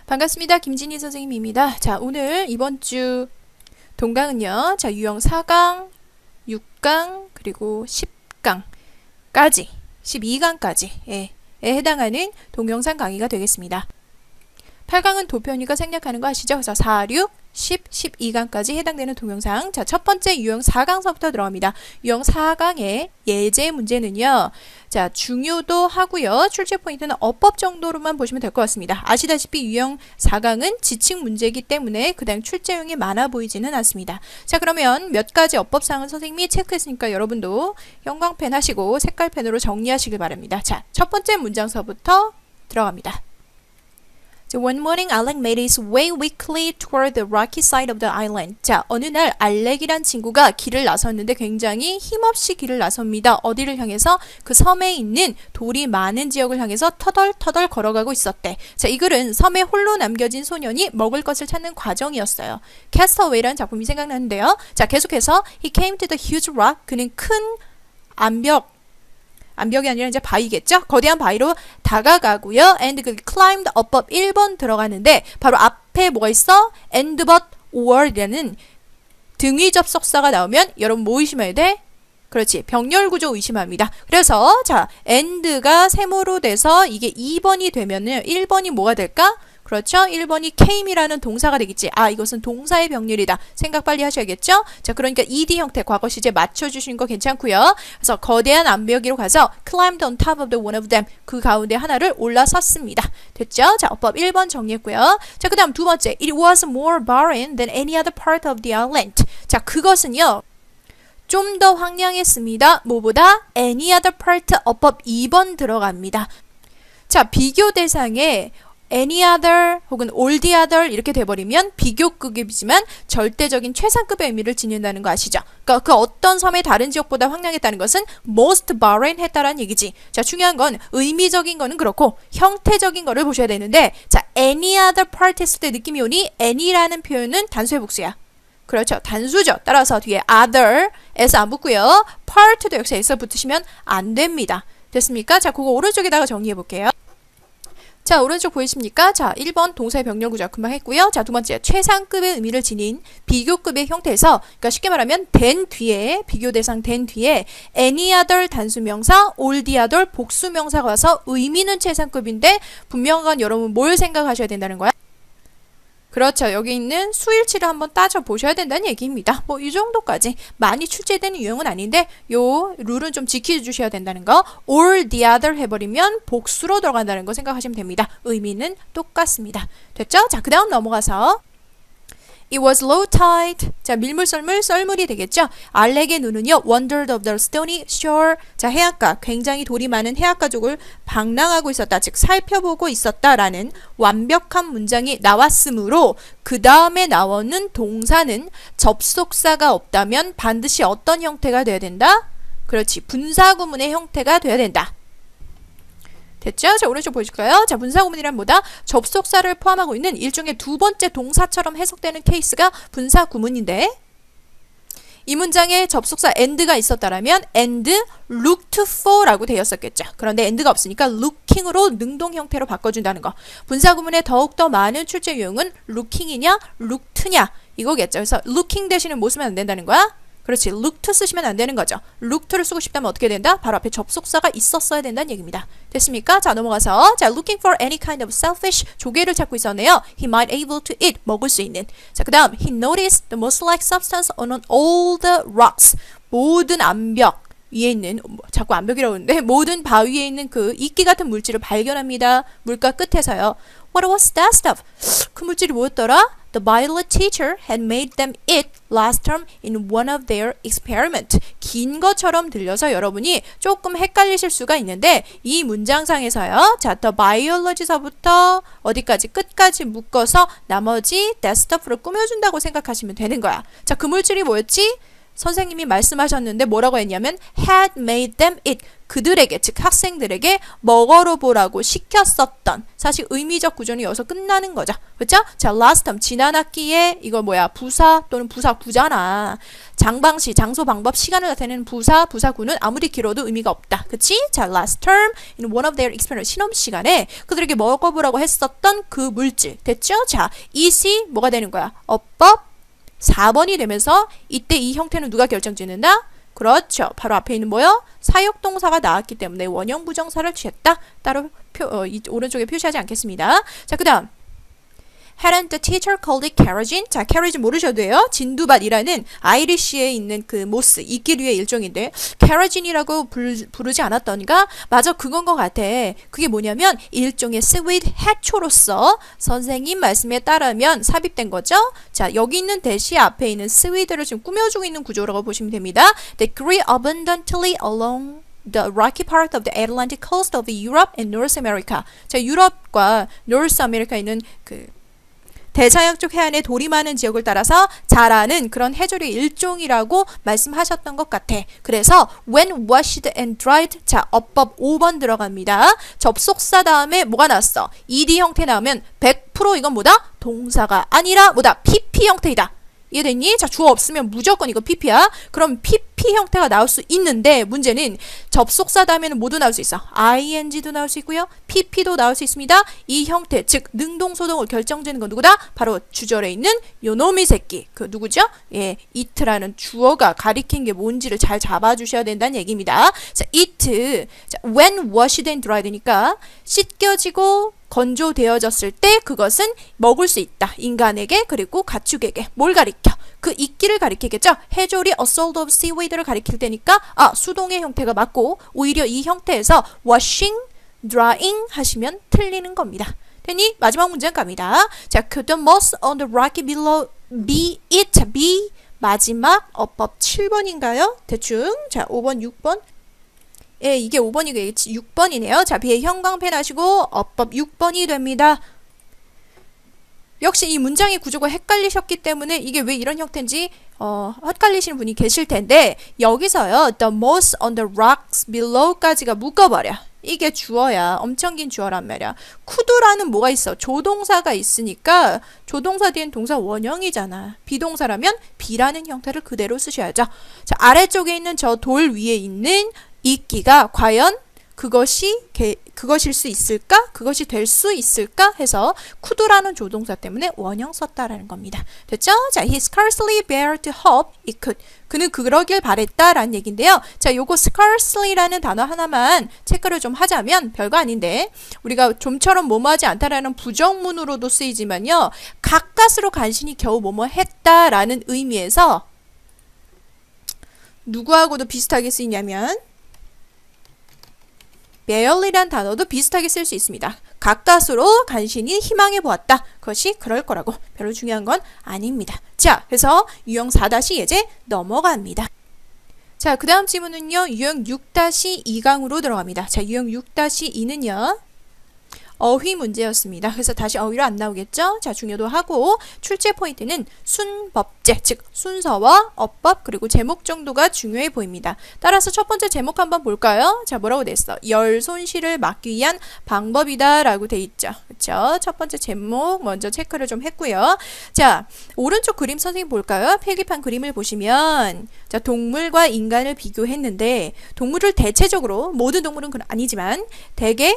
반갑습니다. 김진희 선생님입니다. 자, 오늘 이번 주 동강은요. 자, 유형 4강, 6강, 그리고 10강까지, 12강까지 에 해당하는 동영상 강의가 되겠습니다. 8강은 도표니까 생략하는 거 아시죠? 그래서 4, 6, 10, 12강까지 해당되는 동영상. 자, 첫 번째 유형 4강서부터 들어갑니다. 유형 4강의 예제 문제는요. 자, 중요도 하고요. 출제 포인트는 어법 정도로만 보시면 될 것 같습니다. 아시다시피 유형 4강은 지식 문제이기 때문에 그다음 출제용이 많아 보이지는 않습니다. 자, 그러면 몇 가지 어법사항은 선생님이 체크했으니까 여러분도 형광펜 하시고 색깔펜으로 정리하시길 바랍니다. 자, 첫 번째 문장서부터 들어갑니다. So one morning, Alec made his way weakly toward the rocky side of the island. 자, 어느 날 알렉이란 친구가 길을 나섰는데 굉장히 힘없이 길을 나섭니다. 어디를 향해서? 그 섬에 있는 돌이 많은 지역을 향해서 터덜터덜 걸어가고 있었대. 자, 이 글은 섬에 홀로 남겨진 소년이 먹을 것을 찾는 과정이었어요. 캐스터웨이라는 작품이 생각나는데요. 자, 계속해서 He came to the huge rock. 그는 큰 암벽이 아니라 이제 바위겠죠? 거대한 바위로 다가가고요. And climbed above 1번 들어가는데 바로 앞에 뭐가 있어? And but or이라는 등위 접속사가 나오면 여러분 뭐 의심해야 돼? 그렇지. 병렬 구조 의심합니다. 그래서 자, and가 세모로 돼서 이게 2번이 되면은 1번이 뭐가 될까? 그렇죠? 1번이 came이라는 동사가 되겠지. 아, 이것은 동사의 병렬이다. 생각 빨리 하셔야겠죠? 자, 그러니까 ed 형태 과거 시제 맞춰주시는 거 괜찮고요. 그래서 거대한 암벽 위로 가서 climbed on top of the one of them. 그 가운데 하나를 올라섰습니다. 됐죠? 자, 어법 1번 정리했고요. 자, 그 다음 두 번째. It was more barren than any other part of the island. 자, 그것은요. 좀 더 황량했습니다. 뭐보다? Any other part 어법 2번 들어갑니다. 자, 비교 대상에 any other 혹은 all the other 이렇게 돼버리면 비교급이지만 절대적인 최상급의 의미를 지닌다는 거 아시죠? 그러니까 그 어떤 섬의 다른 지역보다 황량했다는 것은 most barren 했다라는 얘기지. 자, 중요한 건 의미적인 거는 그렇고 형태적인 거를 보셔야 되는데 자, any other part 했을 때 느낌이 오니 any라는 표현은 단수의 복수야. 그렇죠. 단수죠. 따라서 뒤에 other 에서 안 붙고요. part도 역시 에서 붙으시면 안 됩니다. 됐습니까? 자, 그거 오른쪽에다가 정리해 볼게요. 자, 오른쪽 보이십니까? 자, 1번 동사의 병렬 구조 금방 했고요. 자, 두 번째 최상급의 의미를 지닌 비교급의 형태에서 그러니까 쉽게 말하면 된 뒤에 비교 대상 된 뒤에 any other 단수명사, all the other 복수명사가 와서 의미는 최상급인데 분명한 건 여러분 뭘 생각하셔야 된다는 거야? 그렇죠. 여기 있는 수일치를 한번 따져보셔야 된다는 얘기입니다. 뭐 이 정도까지 많이 출제되는 유형은 아닌데 요 룰은 좀 지켜주셔야 된다는 거. all the other 해버리면 복수로 들어간다는 거 생각하시면 됩니다. 의미는 똑같습니다. 됐죠? 자, 그 다음 넘어가서 It was low tide. 자, 밀물썰물 썰물이 되겠죠. 알렉의 눈은요. Wandered of the stony shore. 자, 해안가. 굉장히 돌이 많은 해안가 쪽을 방랑하고 있었다. 즉 살펴보고 있었다라는 완벽한 문장이 나왔으므로 그 다음에 나오는 동사는 접속사가 없다면 반드시 어떤 형태가 돼야 된다? 그렇지. 분사구문의 형태가 돼야 된다. 됐죠? 자, 오른쪽 보여줄까요? 자, 분사구문이란 뭐다? 접속사를 포함하고 있는 일종의 두 번째 동사처럼 해석되는 케이스가 분사구문인데 이 문장에 접속사 and가 있었다라면 and looked for라고 되었었겠죠. 그런데 and가 없으니까 looking으로 능동 형태로 바꿔준다는 거. 분사구문의 더욱더 많은 출제 유형은 looking이냐 looked냐 이거겠죠. 그래서 looking 대신에 뭐 쓰면 안 된다는 거야? 그렇지. looked 쓰시면 안 되는 거죠. looked를 쓰고 싶다면 어떻게 된다? 바로 앞에 접속사가 있었어야 된다는 얘기입니다. 됐습니까? 자, 넘어가서 자, looking for any kind of selfish 조개를 찾고 있었네요. He might able to eat 먹을 수 있는. 자, 그 다음 he noticed the moss-like substance on all the rocks. 모든 암벽 위에 있는 자꾸 암벽이라고 하는데 모든 바위에 있는 그 이끼 같은 물질을 발견합니다. 물가 끝에서요. What was that stuff? 그 물질이 뭐였더라? The biology teacher had made them eat last term in one of their experiments. 긴 것처럼 들려서 여러분이 조금 헷갈리실 수가 있는데 이 문장상에서요. 자, the biology서부터 어디까지 끝까지 묶어서 나머지 that stuff를 꾸며준다고 생각하시면 되는 거야. 자, 그 물질이 뭐였지? 선생님이 말씀하셨는데 뭐라고 했냐면 had made them eat. 그들에게, 즉 학생들에게 먹어로 보라고 시켰었던. 사실 의미적 구조는 여기서 끝나는 거죠. 그렇죠? 자, last term 지난 학기에 이거 뭐야? 부사 또는 부사구잖아. 장방시, 장소, 방법, 시간을 나타내는 부사, 부사구는 아무리 길어도 의미가 없다. 그치? 자, last term in one of their experiments 실험 시간에 그들에게 먹어보라고 했었던 그 물질. 됐죠? 자, it이 뭐가 되는 거야? 어법 4번이 되면서 이때 이 형태는 누가 결정짓는다? 그렇죠. 바로 앞에 있는 뭐요? 사역동사가 나왔기 때문에 원형 부정사를 취했다. 따로 오른쪽에 표시하지 않겠습니다. 자, 그 다음 Hadn't the teacher called it kerosene? 자, kerosene 모르셔도 돼요. 진두밭이라는 아이리쉬에 있는 그 모스, 이끼류의 일종인데 kerosene이라고 부르지 않았던가? 맞아, 그건 것 같아. 그게 뭐냐면 일종의 스윗 해초로서 선생님 말씀에 따르면 삽입된 거죠. 자, 여기 있는 대시 앞에 있는 스윗을 지금 꾸며주고 있는 구조라고 보시면 됩니다. They grew abundantly along the rocky part of the Atlantic coast of Europe and North America. 자, 유럽과 노스 아메리카에 있는 그 대서양 쪽 해안에 돌이 많은 지역을 따라서 자라는 그런 해조류의 일종이라고 말씀하셨던 것 같아. 그래서 when washed and dried, 자, 어법 5번 들어갑니다. 접속사 다음에 뭐가 나왔어? ed 형태 나오면 100% 이건 뭐다? 동사가 아니라 뭐다? pp 형태이다. 이해됐니? 자, 주어 없으면 무조건 이거 pp야. 그럼 pp 형태가 나올 수 있는데 문제는 접속사 다음에는 모두 나올 수 있어. ing도 나올 수 있고요. pp도 나올 수 있습니다. 이 형태, 즉 능동소동을 결정짓는 건 누구다? 바로 주절에 있는 요놈이 새끼. 그 누구죠? 예, it라는 주어가 가리킨 게 뭔지를 잘 잡아주셔야 된다는 얘기입니다. 자, it. 자, when washed and dried니까 씻겨지고 건조되어졌을 때 그것은 먹을 수 있다. 인간에게 그리고 가축에게. 뭘 가리켜? 그 이끼를 가리키겠죠? 해조리 a sort of seaweed를 가리킬 때니까 수동의 형태가 맞고 오히려 이 형태에서 washing, drying 하시면 틀리는 겁니다. 됐니? 마지막 문제 갑니다. 자, could the moss on the rocky below be it? be 마지막 어법 7번인가요? 대충. 자, 5번, 6번. 예, 이게 5번이고 6번이네요. 자, 비의 형광펜 하시고 어법 6번이 됩니다. 역시 이 문장의 구조가 헷갈리셨기 때문에 이게 왜 이런 형태인지 헷갈리시는 분이 계실 텐데 여기서요. The moss on the rocks below까지가 묶어버려. 이게 주어야. 엄청 긴 주어란 말이야. could라는 뭐가 있어? 조동사가 있으니까 조동사 뒤엔 동사 원형이잖아. 비동사라면 be라는 형태를 그대로 쓰셔야죠. 자, 아래쪽에 있는 저 돌 위에 있는 이끼가 과연 그것일 수 있을까? 그것이 될 수 있을까? 해서 could라는 조동사 때문에 원형 썼다라는 겁니다. 됐죠? 자, he scarcely bear to hope it could. 그는 그러길 바랬다라는 얘기인데요. 자, 요거 scarcely라는 단어 하나만 체크를 좀 하자면 별거 아닌데 우리가 좀처럼 뭐뭐하지 않다라는 부정문으로도 쓰이지만요. 가까스로 간신히 겨우 뭐뭐 했다라는 의미에서 누구하고도 비슷하게 쓰이냐면 barely란 단어도 비슷하게 쓸 수 있습니다. 가까스로 간신히 희망해 보았다. 그것이 그럴 거라고. 별로 중요한 건 아닙니다. 자, 그래서 유형 4- 예제 넘어갑니다. 자, 그 다음 질문은요. 유형 6-2강으로 들어갑니다. 자, 유형 6-2는요. 어휘 문제였습니다. 그래서 다시 어휘로 안 나오겠죠? 자, 중요도 하고 출제 포인트는 순법제, 즉 순서와 어법 그리고 제목 정도가 중요해 보입니다. 따라서 첫 번째 제목 한번 볼까요? 자, 뭐라고 돼 있어? 열 손실을 막기 위한 방법이다 라고 돼 있죠. 그쵸? 첫 번째 제목 먼저 체크를 좀 했고요. 자, 오른쪽 그림 선생님 볼까요? 필기판 그림을 보시면 자, 동물과 인간을 비교했는데 동물을 대체적으로 모든 동물은 아니지만 대개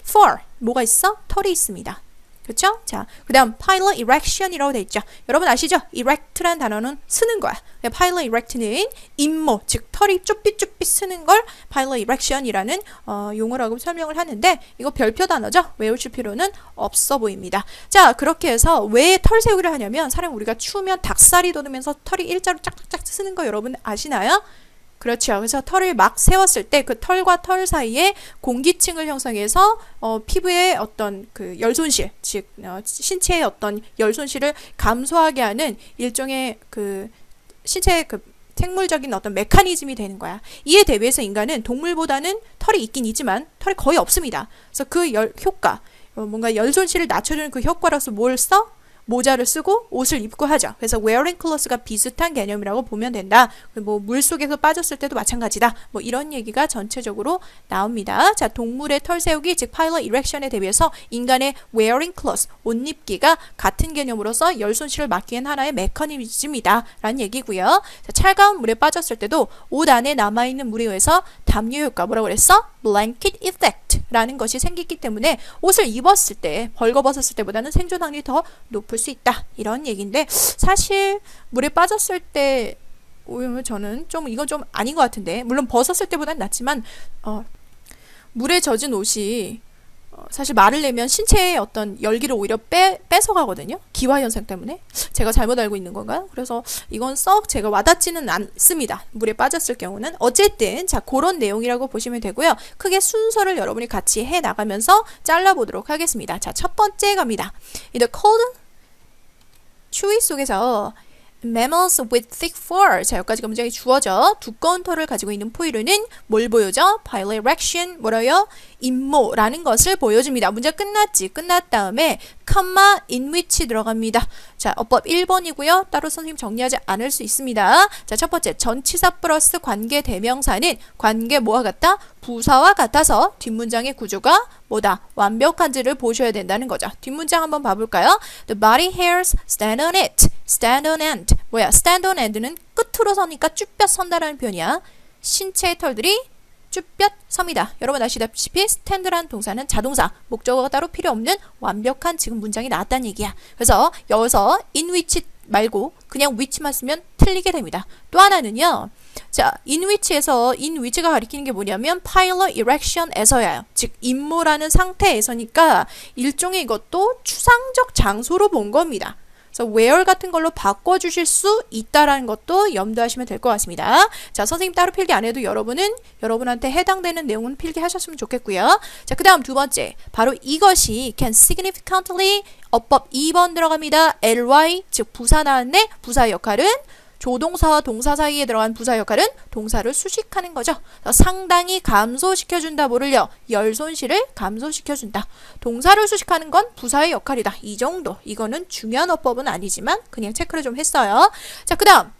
fur, 뭐가 있어? 털이 있습니다. 그렇죠? 자, 그 다음 pilot erection이라고 돼 있죠. 여러분 아시죠? erect라는 단어는 쓰는 거야. pilot erect는 임모, 즉 털이 쭈삣쭈삣 쓰는 걸 pilot erection이라는 용어라고 설명을 하는데 이거 별표 단어죠? 외우실 필요는 없어 보입니다. 자, 그렇게 해서 왜 털 세우기를 하냐면 사람 우리가 추우면 닭살이 돋으면서 털이 일자로 짝짝짝 쓰는 거 여러분 아시나요? 그렇죠. 그래서 털을 막 세웠을 때 그 털과 털 사이에 공기층을 형성해서 피부의 어떤 그 열손실, 즉 신체의 어떤 열손실을 감소하게 하는 일종의 그 신체의 그 생물적인 어떤 메커니즘이 되는 거야. 이에 대비해서 인간은 동물보다는 털이 있긴 있지만 털이 거의 없습니다. 그래서 그 효과, 뭔가 열손실을 낮춰주는 그 효과로서 뭘 써? 모자를 쓰고 옷을 입고 하죠. 그래서 wearing clothes가 비슷한 개념이라고 보면 된다. 뭐 물속에서 빠졌을 때도 마찬가지다. 뭐 이런 얘기가 전체적으로 나옵니다. 자, 동물의 털 세우기, 즉 pilot erection에 대비해서 인간의 wearing clothes, 옷 입기가 같은 개념으로서 열 손실을 막기 위한 하나의 메커니즘이다 라는 얘기고요. 자, 차가운 물에 빠졌을 때도 옷 안에 남아있는 물에 의해서 담요 효과, 뭐라고 그랬어? blanket effect 라는 것이 생기기 때문에 옷을 입었을 때, 벌거벗었을 때보다는 생존 확률이 더 높을 수 있다. 이런 얘기인데, 사실 물에 빠졌을 때 저는 좀 이건 좀 아닌 것 같은데, 물론 벗었을 때보다는 낫지만 물에 젖은 옷이 사실 말을 내면 신체의 어떤 열기를 오히려 뺏어가거든요. 기화현상 때문에. 제가 잘못 알고 있는 건가요? 그래서 이건 썩 제가 와닿지는 않습니다. 물에 빠졌을 경우는. 어쨌든 자, 그런 내용이라고 보시면 되고요. 크게 순서를 여러분이 같이 해나가면서 잘라보도록 하겠습니다. 자, 첫 번째 갑니다. In the cold, 추위 속에서 mammals with thick fur. 자, 여기까지가 문장이 주어져. 두꺼운 털을 가지고 있는 포유류는 뭘 보여줘? pilot erection, 뭐라요? 임모라는 것을 보여줍니다. 문장 끝났지? 끝났 다음에 컴마 in which 들어갑니다. 자, 어법 1번이고요. 따로 선생님 정리하지 않을 수 있습니다. 자, 첫 번째 전치사 플러스 관계 대명사는 관계 뭐와 같다? 부사와 같아서 뒷문장의 구조가 뭐다? 완벽한지를 보셔야 된다는 거죠. 뒷문장 한번 봐볼까요? The body hairs stand on it. stand on end. 뭐야? stand on end는 끝으로 서니까 쭈뼛 선다라는 표현이야. 신체의 털들이 쭈뼛 섭니다. 여러분 아시다시피 stand라는 동사는 자동사, 목적어가 따로 필요 없는 완벽한 지금 문장이 나왔다는 얘기야. 그래서 여기서 in which 말고 그냥 which만 쓰면 틀리게 됩니다. 또 하나는요. 자, in which에서 in which가 가리키는 게 뭐냐면 pilot erection에서야. 즉 임모라는 상태에서니까 일종의 이것도 추상적 장소로 본 겁니다. 그래서 where 같은 걸로 바꿔주실 수 있다라는 것도 염두하시면 될 것 같습니다. 자, 선생님 따로 필기 안 해도 여러분은 여러분한테 해당되는 내용은 필기하셨으면 좋겠고요. 자, 그 다음 두 번째. 바로 이것이 can significantly 어법 2번 들어갑니다. ly, 즉 부사 나왔네. 부사의 역할은 조동사와 동사 사이에 들어간 부사 역할은 동사를 수식하는 거죠. 상당히 감소시켜준다. 뭐를요? 열 손실을 감소시켜준다. 동사를 수식하는 건 부사의 역할이다. 이 정도. 이거는 중요한 어법은 아니지만 그냥 체크를 좀 했어요. 자, 그 다음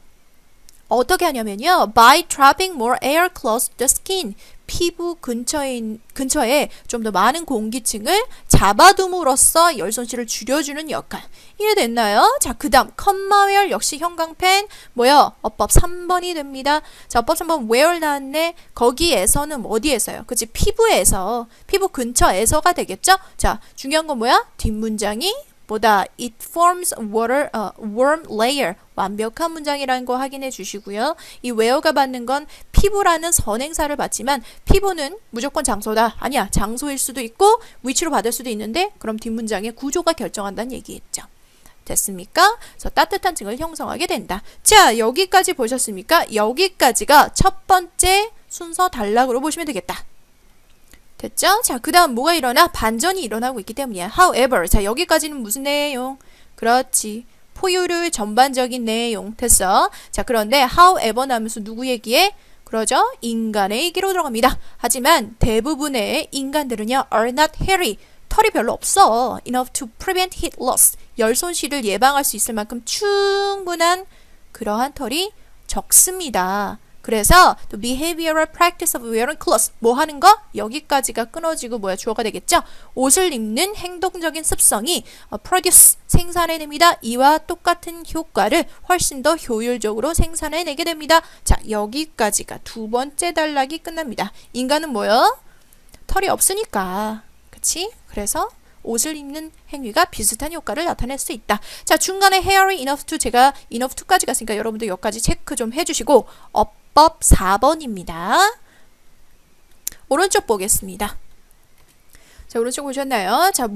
어떻게 하냐면요. By trapping more air close to the skin. 피부 근처에 좀 더 많은 공기층을 잡아둠으로써 열 손실을 줄여주는 역할. 이해됐나요? 자, 그 다음 컴마웨어 역시 형광펜 뭐요? 어법 3번이 됩니다. 자, 어법 3번 where 나왔네. 거기에서는 어디에서요? 그치? 피부에서, 피부 근처에서가 되겠죠? 자, 중요한 건 뭐야? 뒷문장이 보다 it forms water, warm layer. 완벽한 문장이라는 거 확인해 주시고요. 이 where가 받는 건 피부라는 선행사를 받지만 피부는 무조건 장소다. 아니야. 장소일 수도 있고 which로 받을 수도 있는데 그럼 뒷문장의 구조가 결정한다는 얘기겠죠. 됐습니까? 그래서 따뜻한 층을 형성하게 된다. 자, 여기까지 보셨습니까? 여기까지가 첫 번째 순서 단락으로 보시면 되겠다. 됐죠? 자, 그 다음 뭐가 일어나? 반전이 일어나고 있기 때문이야. However, 자, 여기까지는 무슨 내용? 그렇지. 포유류 전반적인 내용. 됐어? 자, 그런데 however 나면서 누구 얘기해? 그러죠? 인간의 얘기로 들어갑니다. 하지만 대부분의 인간들은요, are not hairy. 털이 별로 없어. enough to prevent heat loss. 열 손실을 예방할 수 있을 만큼 충분한 그러한 털이 적습니다. 그래서 the behavioral practice of wearing clothes 뭐 하는 거? 여기까지가 끊어지고 뭐야? 주어가 되겠죠? 옷을 입는 행동적인 습성이 produce 생산해냅니다. 이와 똑같은 효과를 훨씬 더 효율적으로 생산해내게 됩니다. 자, 여기까지가 두 번째 단락이 끝납니다. 인간은 뭐요? 털이 없으니까. 그치? 그래서 옷을 입는 행위가 비슷한 효과를 나타낼 수 있다. 자, 중간에 hairy enough to 제가 enough to까지 갔으니까 여러분들 여기까지 체크 좀 해주시고 어법 4번입니다. 오른쪽 보겠습니다. 자, 오른쪽 보셨나요? 자,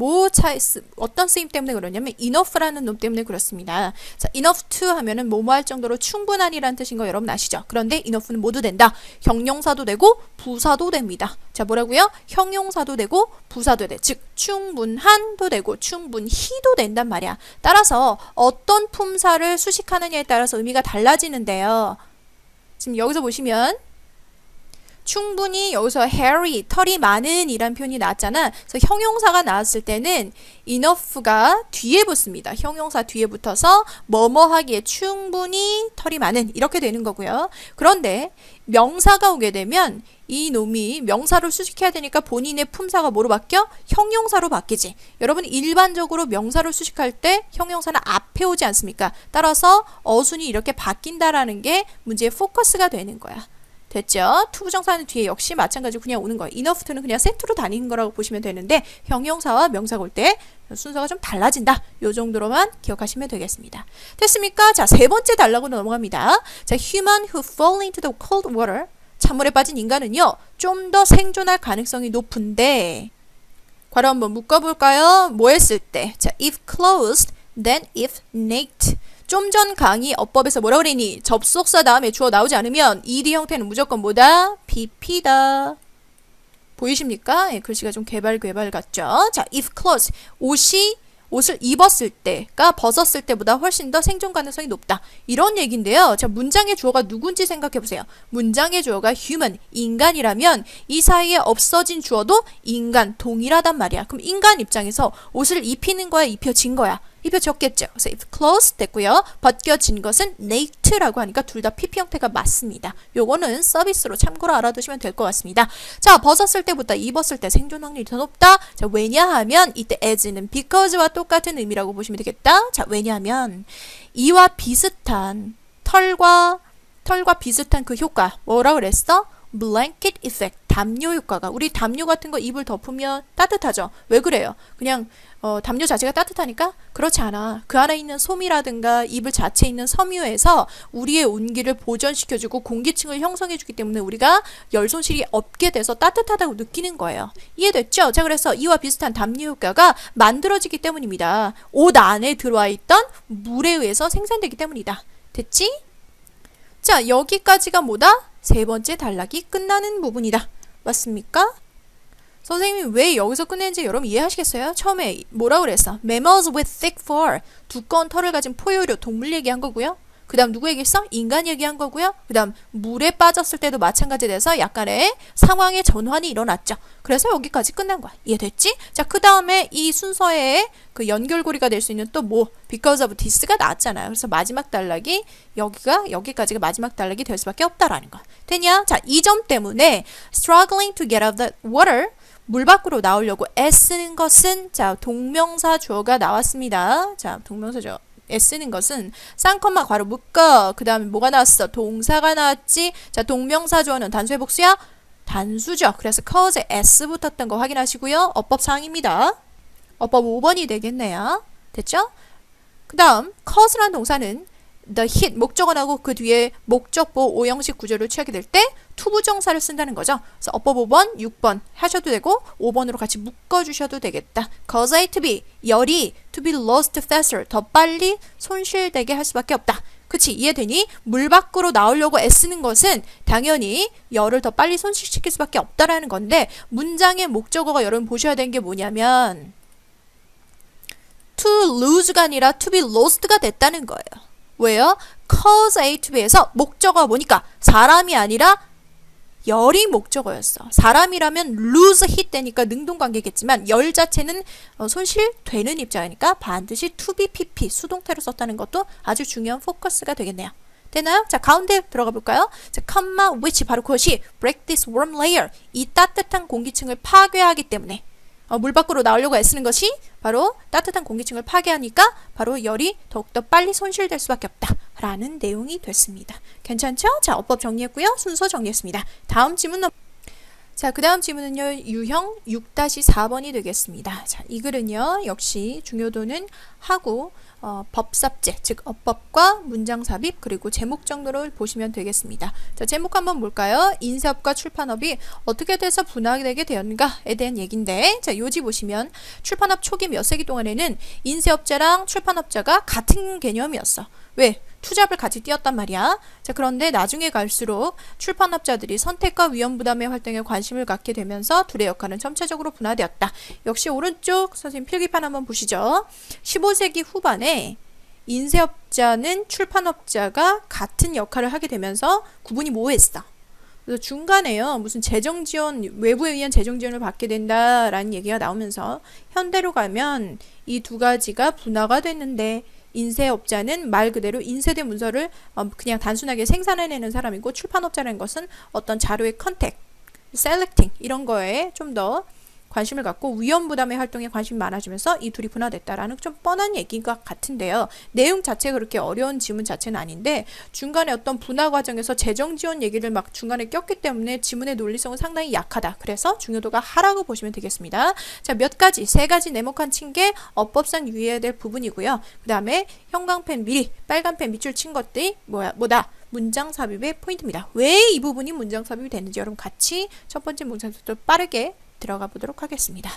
어떤 쓰임 때문에 그러냐면 enough라는 놈 때문에 그렇습니다. 자, enough to 하면은 뭐뭐 할 정도로 충분한이라는 뜻인 거 여러분 아시죠? 그런데 enough는 모두 된다. 형용사도 되고 부사도 됩니다. 자, 뭐라고요? 형용사도 되고 부사도 돼. 즉 충분한도 되고 충분히도 된단 말이야. 따라서 어떤 품사를 수식하느냐에 따라서 의미가 달라지는데요. 지금 여기서 보시면 충분히 여기서 hairy, 털이 많은 이란 표현이 나왔잖아. 그래서 형용사가 나왔을 때는 enough가 뒤에 붙습니다. 형용사 뒤에 붙어서 뭐뭐 하기에 충분히 털이 많은 이렇게 되는 거고요. 그런데 명사가 오게 되면 이 놈이 명사를 수식해야 되니까 본인의 품사가 뭐로 바뀌어? 형용사로 바뀌지. 여러분 일반적으로 명사를 수식할 때 형용사는 앞에 오지 않습니까? 따라서 어순이 이렇게 바뀐다라는 게 문제의 포커스가 되는 거야. 됐죠? 투부정사는 뒤에 역시 마찬가지로 그냥 오는 거예요. enough는 그냥 세트로 다니는 거라고 보시면 되는데 형용사와 명사가 올 때 순서가 좀 달라진다. 요 정도로만 기억하시면 되겠습니다. 됐습니까? 자, 세 번째 단락으로 넘어갑니다. 자, human who fall into the cold water. 찬물에 빠진 인간은요, 좀 더 생존할 가능성이 높은데 괄호 한번 묶어볼까요? 뭐 했을 때? 자, if closed, then if naked. 좀 전 강의 어법에서 뭐라 그랬니? 접속사 다음에 주어 나오지 않으면 ed 형태는 무조건 뭐다? pp다. 보이십니까? 예, 글씨가 좀 개발 같죠? 자, if closed. 옷을 입었을 때가 벗었을 때보다 훨씬 더 생존 가능성이 높다. 이런 얘기인데요. 자, 문장의 주어가 누군지 생각해보세요. 문장의 주어가 human, 인간이라면 이 사이에 없어진 주어도 인간, 동일하단 말이야. 그럼 인간 입장에서 옷을 입히는 거야, 입혀진 거야? 입혀졌겠죠. 그래서 if closed 됐고요. 벗겨진 것은 naked라고 하니까 둘 다 PP 형태가 맞습니다. 요거는 서비스로 참고로 알아두시면 될 것 같습니다. 자, 벗었을 때보다 입었을 때 생존 확률이 더 높다. 자, 왜냐하면 이때 as는 because와 똑같은 의미라고 보시면 되겠다. 자, 왜냐하면 이와 비슷한 털과 비슷한 그 효과 뭐라 그랬어? blanket effect, 담요 효과가. 우리 담요 같은 거 입을 덮으면 따뜻하죠. 왜 그래요? 그냥 담요 자체가 따뜻하니까? 그렇지 않아. 그 안에 있는 솜이라든가 이불 자체에 있는 섬유에서 우리의 온기를 보존시켜주고 공기층을 형성해주기 때문에 우리가 열 손실이 없게 돼서 따뜻하다고 느끼는 거예요. 이해됐죠? 자, 그래서 이와 비슷한 담요 효과가 만들어지기 때문입니다. 옷 안에 들어와 있던 물에 의해서 생산되기 때문이다. 됐지? 자, 여기까지가 뭐다? 세 번째 단락이 끝나는 부분이다. 맞습니까? 선생님이 왜 여기서 끝내는지 여러분 이해하시겠어요? 처음에 뭐라 그랬어? Mammals with thick fur. 두꺼운 털을 가진 포유류, 동물 얘기한 거고요. 그 다음 누구 얘기했어? 인간 얘기한 거고요. 그 다음 물에 빠졌을 때도 마찬가지 돼서 약간의 상황의 전환이 일어났죠. 그래서 여기까지 끝난 거야. 이해됐지? 자, 그 다음에 이 순서에 그 연결고리가 될 수 있는 또 뭐? Because of this가 나왔잖아요. 그래서 마지막 단락이 여기까지가 마지막 단락이 될 수밖에 없다라는 거. 되냐? 자, 이 점 때문에 struggling to get out of the water. 물 밖으로 나오려고 애쓰는 것은 자, 동명사 주어가 나왔습니다. 자, 동명사 주어. 애쓰는 것은 쌍컴마 괄호 묶어. 그 다음에 뭐가 나왔어? 동사가 나왔지. 자, 동명사 주어는 단수의 복수야? 단수죠. 그래서 cause에 s 붙었던 거 확인하시고요. 어법사항입니다. 어법 5번이 되겠네요. 됐죠? 그 다음 cause라는 동사는 the hit 목적어 나오고 그 뒤에 목적보 오형식 구조를 취하게 될 때 투부정사를 쓴다는 거죠. 그래서 어법 5번, 6번 하셔도 되고 5번으로 같이 묶어주셔도 되겠다. cause A to be, 열이 to be lost faster, 더 빨리 손실되게 할 수밖에 없다. 그치? 이해되니? 물 밖으로 나오려고 애쓰는 것은 당연히 열을 더 빨리 손실시킬 수밖에 없다라는 건데 문장의 목적어가 여러분 보셔야 되는 게 뭐냐면 to lose가 아니라 to be lost가 됐다는 거예요. 왜요? cause A to B에서 목적어가 뭐니까 사람이 아니라 열이 목적어였어. 사람이라면 lose hit 되니까 능동관계겠지만 열 자체는 손실되는 입장이니까 반드시 to be pp 수동태로 썼다는 것도 아주 중요한 포커스가 되겠네요. 되나요? 자, 가운데 들어가 볼까요? 자, comma which 바로 그것이 break this warm layer 이 따뜻한 공기층을 파괴하기 때문에 물 밖으로 나오려고 애쓰는 것이 바로 따뜻한 공기층을 파괴하니까 바로 열이 더욱더 빨리 손실될 수밖에 없다라는 내용이 됐습니다. 괜찮죠? 자, 어법 정리했고요. 순서 정리했습니다. 다음 질문 자, 그 다음 질문은요. 유형 6-4번이 되겠습니다. 자, 이 글은요. 역시 중요도는 하고 법삽제, 즉 어법과 문장 삽입 그리고 제목 정도를 보시면 되겠습니다. 자, 제목 한번 볼까요? 인쇄업과 출판업이 어떻게 돼서 분화되게 되었는가에 대한 얘기인데 자, 요지 보시면 출판업 초기 몇 세기 동안에는 인쇄업자랑 출판업자가 같은 개념이었어. 왜? 투잡을 같이 띄었단 말이야. 자, 그런데 나중에 갈수록 출판업자들이 선택과 위험 부담의 활동에 관심을 갖게 되면서 둘의 역할은 점차적으로 분화되었다. 역시 오른쪽 선생님 필기판 한번 보시죠. 15세기 후반에 인쇄업자는 출판업자가 같은 역할을 하게 되면서 구분이 모호했어. 그래서 중간에요. 무슨 재정 지원, 외부에 의한 재정 지원을 받게 된다라는 얘기가 나오면서 현대로 가면 이 두 가지가 분화가 됐는데 인쇄업자는 말 그대로 인쇄된 문서를 그냥 단순하게 생산해내는 사람이고 출판업자라는 것은 어떤 자료의 컨택, 셀렉팅 이런 거에 좀 더 관심을 갖고 위험부담의 활동에 관심이 많아지면서 이 둘이 분화됐다라는 좀 뻔한 얘기인 것 같은데요. 내용 자체가 그렇게 어려운 지문 자체는 아닌데 중간에 어떤 분화 과정에서 재정 지원 얘기를 막 중간에 꼈기 때문에 지문의 논리성은 상당히 약하다. 그래서 중요도가 하라고 보시면 되겠습니다. 자, 몇 가지, 세 가지 네모칸 친 게 어법상 유의해야 될 부분이고요. 그 다음에 형광펜 미리, 빨간펜 밑줄 친 것들이 뭐다? 문장 삽입의 포인트입니다. 왜 이 부분이 문장 삽입이 되는지 여러분 같이 첫 번째 문장부터 빠르게 들어가 보도록 하겠습니다.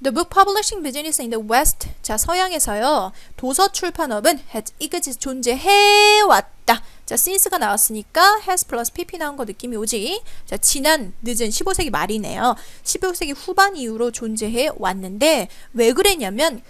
The book publishing business in the West. 자, 서양에서요. 도서 출판업은 has existed, 존재해왔다. 자, since가 나왔으니까 has plus pp 나온 거 느낌이 오지. 자, 지난 늦은 15세기 말이네요. 15세기 후반 이후로 존재해 왔는데 왜 그랬냐면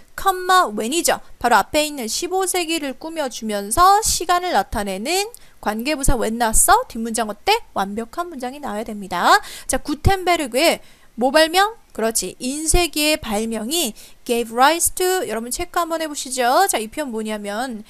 when이죠. 바로 앞에 있는 15세기를 꾸며주면서 시간을 나타내는 관계부사 when 나왔어? 뒷문장 어때? 완벽한 문장이 나와야 됩니다. 자, 구텐베르그의 뭐 발명? 그렇지. 인쇄기의 발명이 gave rise to, 여러분 체크 한번 해보시죠. 자, 이 표현 뭐냐면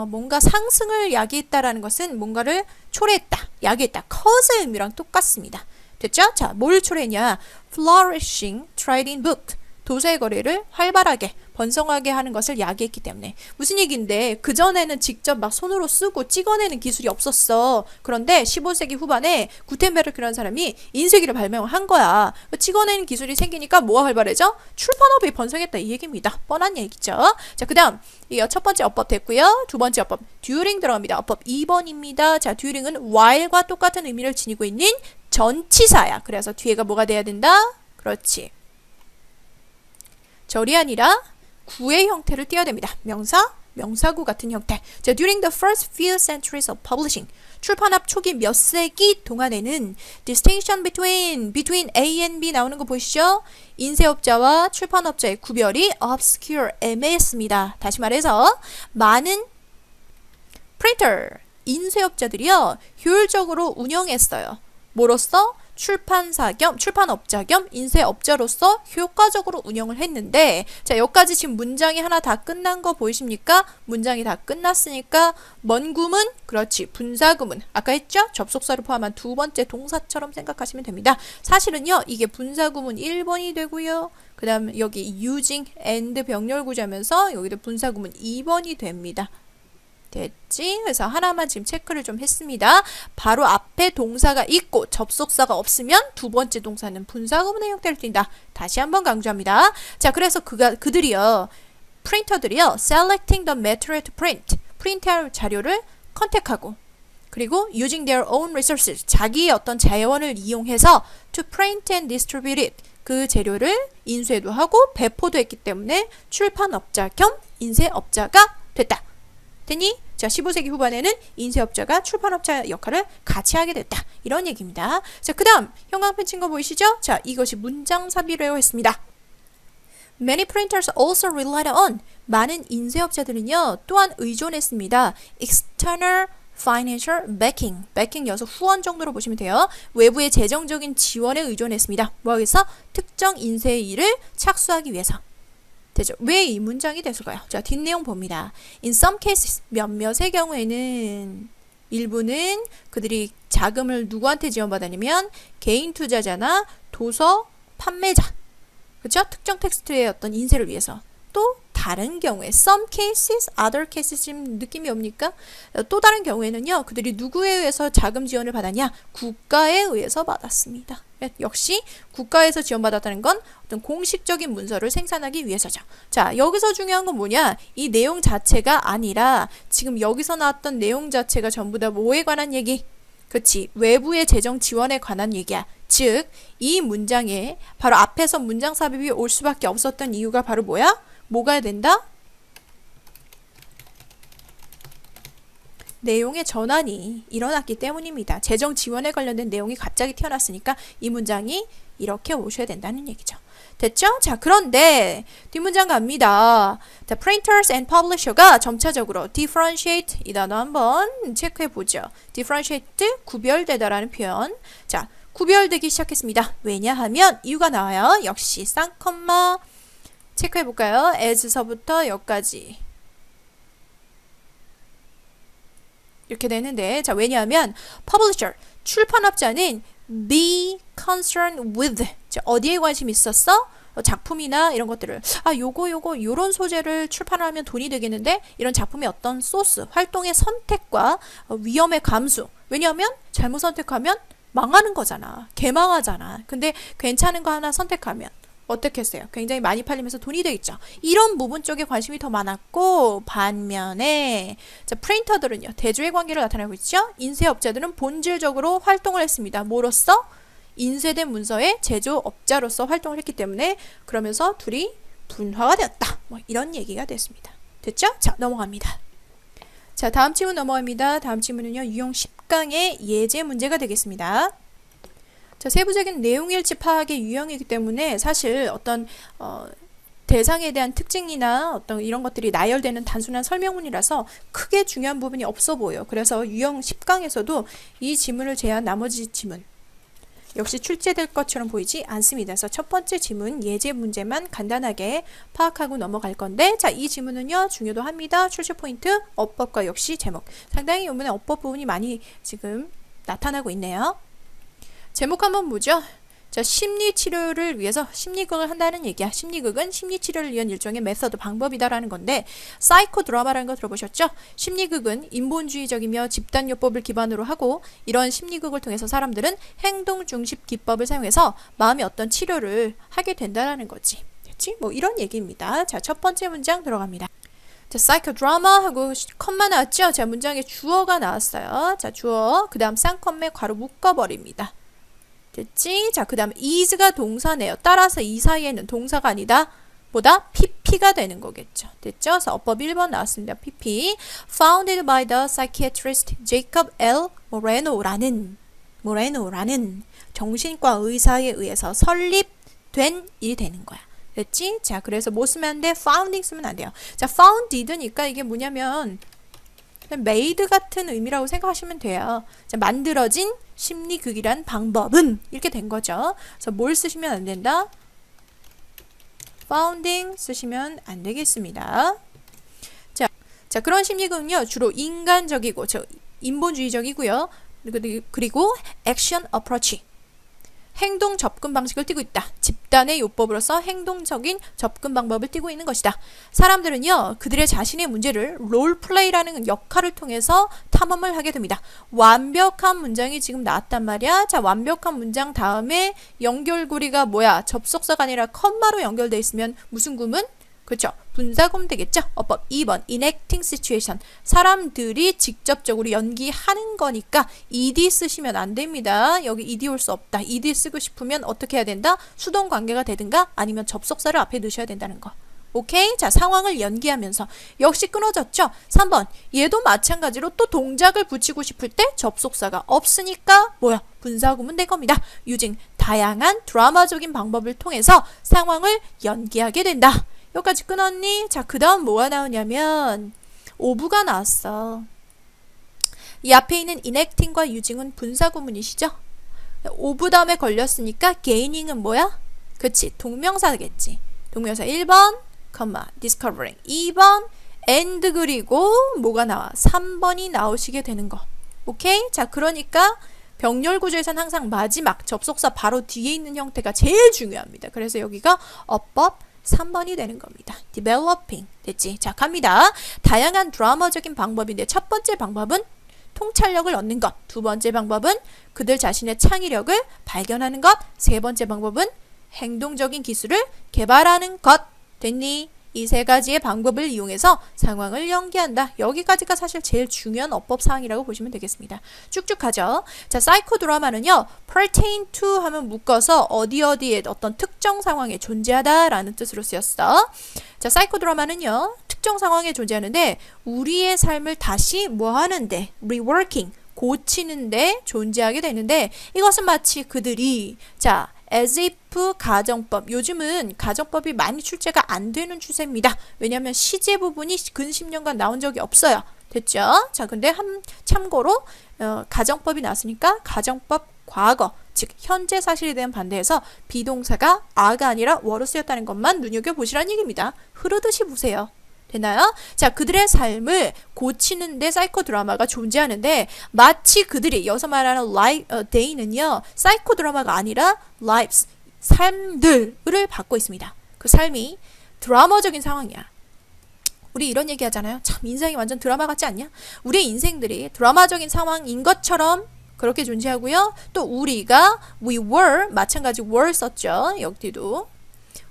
뭔가 상승을 야기했다라는 것은 뭔가를 초래했다, 야기했다. cause 의미랑 똑같습니다. 됐죠? 자, 뭘 초래했냐? flourishing trading book. 도서의 거래를 활발하게 번성하게 하는 것을 야기했기 때문에. 무슨 얘기인데 그전에는 직접 막 손으로 쓰고 찍어내는 기술이 없었어. 그런데 15세기 후반에 구텐베르크라는 사람이 인쇄기를 발명한 거야. 찍어내는 기술이 생기니까 뭐가 활발해져? 출판업이 번성했다 이 얘기입니다. 뻔한 얘기죠. 자, 그 다음 이거 첫 번째 어법 됐고요. 두 번째 어법 during 들어갑니다. 어법 2번입니다. 자, during은 while과 똑같은 의미를 지니고 있는 전치사야. 그래서 뒤에가 뭐가 돼야 된다? 그렇지. 절이 아니라 구의 형태를 띄어야 됩니다. 명사, 명사구 같은 형태. 자, during the first few centuries of publishing. 출판업 초기 몇 세기 동안에는 distinction between A and B 나오는 거 보이시죠? 인쇄업자와 출판업자의 구별이 obscure, 애매했습니다. 다시 말해서 많은 printer, 인쇄업자들이요. 효율적으로 운영했어요. 뭐로써? 출판사 겸 출판업자 겸 인쇄업자로서 효과적으로 운영을 했는데, 자, 여기까지 지금 문장이 하나 다 끝난 거 보이십니까? 문장이 다 끝났으니까 먼구문, 그렇지, 분사구문 아까 했죠? 접속사를 포함한 두 번째 동사처럼 생각하시면 됩니다. 사실은요 이게 분사구문 1번이 되고요, 그 다음 여기 using and 병렬구조하면서 여기도 분사구문 2번이 됩니다. 됐지? 그래서 하나만 지금 체크를 좀 했습니다. 바로 앞에 동사가 있고 접속사가 없으면 두 번째 동사는 분사구문의 형태를 띈다. 다시 한번 강조합니다. 자, 그래서 그들이요, 프린터들이요, selecting the material to print, 프린트할 자료를 컨택하고, 그리고 using their own resources, 자기의 어떤 자원을 이용해서 to print and distribute it, 그 재료를 인쇄도 하고 배포도 했기 때문에 출판업자 겸 인쇄업자가 됐다. 됐니? 자, 15세기 후반에는 인쇄업자가 출판업자 역할을 같이 하게 됐다. 이런 얘기입니다. 자, 그 다음 형광펜 친 거 보이시죠? 자, 이것이 문장 삽입이라고 했습니다. Many printers also relied on, 많은 인쇄업자들은요 또한 의존했습니다. External financial backing, backing 여기서 후원 정도로 보시면 돼요. 외부의 재정적인 지원에 의존했습니다. 뭐하기 위해서? 특정 인쇄의 일을 착수하기 위해서. 되죠. 왜 이 문장이 됐을까요? 자, 뒷내용 봅니다. In some cases, 몇몇의 경우에는 일부는 그들이 자금을 누구한테 지원받았냐면 개인 투자자나 도서 판매자, 그렇죠? 특정 텍스트의 어떤 인쇄를 위해서. 또 다른 경우에 some cases, other cases, 지금 느낌이 옵니까? 또 다른 경우에는요, 그들이 누구에 의해서 자금 지원을 받았냐? 국가에 의해서 받았습니다. 역시 국가에서 지원받았다는 건 어떤 공식적인 문서를 생산하기 위해서죠. 자, 여기서 중요한 건 뭐냐? 이 내용 자체가 아니라 지금 여기서 나왔던 내용 자체가 전부 다 뭐에 관한 얘기? 그치, 외부의 재정 지원에 관한 얘기야. 즉, 이 문장에 바로 앞에서 문장 삽입이 올 수밖에 없었던 이유가 바로 뭐야? 뭐가 된다? 내용의 전환이 일어났기 때문입니다. 재정 지원에 관련된 내용이 갑자기 튀어났으니까 이 문장이 이렇게 오셔야 된다는 얘기죠. 됐죠? 자, 그런데 뒷문장 갑니다. The printers and publisher가 점차적으로 differentiate 이 단어 한번 체크해 보죠. differentiate 구별되다라는 표현. 자, 구별되기 시작했습니다. 왜냐하면 이유가 나와요. 역시 쌍컴마 체크해 볼까요? as서부터 여기까지 이렇게 되는데, 자, 왜냐하면 publisher 출판업자는 be concerned with 자, 어디에 관심이 있었어? 작품이나 이런 것들을 요런 소재를 출판하면 돈이 되겠는데 이런 작품의 어떤 소스, 활동의 선택과 위험의 감수. 왜냐하면 잘못 선택하면 망하는 거잖아. 개망하잖아. 근데 괜찮은 거 하나 선택하면 어떻겠어요? 굉장히 많이 팔리면서 돈이 되겠죠. 이런 부분 쪽에 관심이 더 많았고, 반면에 자, 프린터들은요. 대조의 관계를 나타내고 있죠. 인쇄업자들은 본질적으로 활동을 했습니다. 뭐로써? 인쇄된 문서의 제조업자로서 활동을 했기 때문에 그러면서 둘이 분화가 되었다. 뭐 이런 얘기가 됐습니다. 됐죠? 자, 넘어갑니다. 자, 다음 질문 넘어갑니다. 다음 질문은요. 유형 10강의 예제 문제가 되겠습니다. 자, 세부적인 내용일치 파악의 유형이기 때문에 사실 어떤 대상에 대한 특징이나 어떤 이런 것들이 나열되는 단순한 설명문이라서 크게 중요한 부분이 없어 보여요. 그래서 유형 10강에서도 이 지문을 제한 나머지 지문 역시 출제될 것처럼 보이지 않습니다. 그래서 첫 번째 지문 예제 문제만 간단하게 파악하고 넘어갈 건데, 자, 이 지문은요 중요도 합니다. 출제 포인트 어법과 역시 제목. 상당히 이번에 어법 부분이 많이 지금 나타나고 있네요. 제목 한번 보죠. 자, 심리치료를 위해서 심리극을 한다는 얘기야. 심리극은 심리치료를 위한 일종의 메서드, 방법이다라는 건데, 사이코 드라마라는 거 들어보셨죠? 심리극은 인본주의적이며 집단요법을 기반으로 하고, 이런 심리극을 통해서 사람들은 행동 중심 기법을 사용해서 마음의 어떤 치료를 하게 된다라는 거지. 됐지? 뭐 이런 얘기입니다. 자, 첫 번째 문장 들어갑니다. 자, 사이코 드라마 하고 컴마 나왔죠? 자, 문장에 주어가 나왔어요. 자, 주어, 그 다음 쌍컴에 괄호 묶어버립니다. 됐지? 자, 그 다음 is가 동사네요. 따라서 이 사이에는 동사가 아니다. 보다 pp가 되는 거겠죠. 됐죠? 그래서 어법 1번 나왔습니다. pp. Founded by the psychiatrist Jacob L. Moreno라는 정신과 의사에 의해서 설립된 일이 되는 거야. 됐지? 자, 그래서 뭐 쓰면 안 돼? founding 쓰면 안 돼요. 자, founded니까 이게 뭐냐면 made 같은 의미라고 생각하시면 돼요. 자, 만들어진 심리극이란 방법은 이렇게 된 거죠. 그래서 뭘 쓰시면 안 된다? founding 쓰시면 안 되겠습니다. 자, 그런 심리극은요 주로 인간적이고 인본주의적이고요. 그리고 액션 어프로치, 행동 접근 방식을 띠고 있다. 집단의 요법으로서 행동적인 접근 방법을 띠고 있는 것이다. 사람들은요, 그들의 자신의 문제를 롤플레이라는 역할을 통해서 탐험을 하게 됩니다. 완벽한 문장이 지금 나왔단 말이야. 자, 완벽한 문장 다음에 연결고리가 뭐야? 접속사가 아니라 컴마로 연결되어 있으면 무슨 구문? 그렇죠. 분사구문 되겠죠. 어법 2번 enacting situation. 사람들이 직접적으로 연기하는 거니까 ed 쓰시면 안 됩니다. 여기 ed 올 수 없다. ed 쓰고 싶으면 어떻게 해야 된다? 수동 관계가 되든가 아니면 접속사를 앞에 넣으셔야 된다는 거. 오케이? 자, 상황을 연기하면서 역시 끊어졌죠? 3번 얘도 마찬가지로 또 동작을 붙이고 싶을 때 접속사가 없으니까 뭐야? 분사구문 된 겁니다. using 다양한 드라마적인 방법을 통해서 상황을 연기하게 된다. 여기까지 끊었니? 자, 그 다음 뭐가 나오냐면 오브가 나왔어. 이 앞에 있는 enacting과 using은 분사구문이시죠? 오브 다음에 걸렸으니까 gaining은 뭐야? 그치, 동명사겠지. 동명사 1번, discovering 2번, and 그리고 뭐가 나와? 3번이 나오시게 되는 거. 오케이? 자, 그러니까 병렬 구조에서는 항상 마지막 접속사 바로 뒤에 있는 형태가 제일 중요합니다. 그래서 여기가 어법 3번이 되는 겁니다. developing. 됐지? 자, 갑니다. 다양한 드라마적인 방법인데 첫 번째 방법은 통찰력을 얻는 것. 두 번째 방법은 그들 자신의 창의력을 발견하는 것. 세 번째 방법은 행동적인 기술을 개발하는 것. 됐니? 이 세 가지의 방법을 이용해서 상황을 연기한다. 여기까지가 사실 제일 중요한 어법사항이라고 보시면 되겠습니다. 쭉쭉 가죠. 자, 사이코 드라마는요, pertain to 하면 묶어서 어디에 어떤 특정 상황에 존재하다라는 뜻으로 쓰였어. 자, 사이코 드라마는요, 특정 상황에 존재하는데 우리의 삶을 다시 뭐 하는데, reworking, 고치는데 존재하게 되는데, 이것은 마치 그들이, 자, as if 가정법. 요즘은 가정법이 많이 출제가 안 되는 추세입니다. 왜냐하면 시제 부분이 근 10년간 나온 적이 없어요. 됐죠? 자, 근데 참고로 가정법이 나왔으니까 가정법 과거, 즉 현재 사실에 대한 반대해서 비동사가 a가 아니라 were로 쓰였다는 것만 눈여겨보시라는 얘기입니다. 흐르듯이 보세요. 되나요? 자, 그들의 삶을 고치는데 사이코 드라마가 존재하는데 마치 그들이 여기서 말하는 day는요, 사이코 드라마가 아니라 lives, 삶들을 받고 있습니다. 그 삶이 드라마적인 상황이야. 우리 이런 얘기 하잖아요. 참 인생이 완전 드라마 같지 않냐? 우리의 인생들이 드라마적인 상황인 것처럼 그렇게 존재하고요. 또 우리가 we were, 마찬가지 were 썼죠. 여기도